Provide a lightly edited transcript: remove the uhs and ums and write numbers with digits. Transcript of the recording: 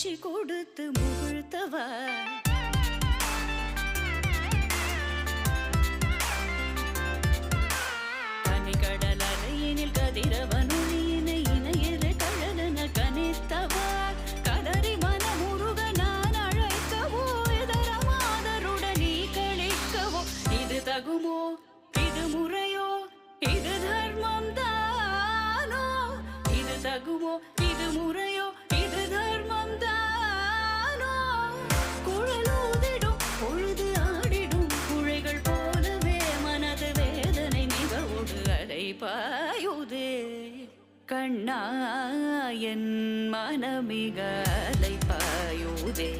மூச்சு கொடுத்து முகிழ்த்தவா தனிக்கடல் அலையினில் கதிரவனொளியினை இணையிற கழலன கனித்தவா கதறி மனமுருக நான் அழைக்கவோ இதரமாதருடன் நீ கழிக்கவோ இது தகுமோ இது முறையோ இது தர்மம் தானோ இது தகுமோ இது முறையோ இது தர்மம் தானோ குழலூதிடும் பொழுது ஆடிடும் குழைகள் போலவே மனது வேதனை மிகவோடு அலை பாயுதே கண்ணா என் மனமிக அலை பாயுதே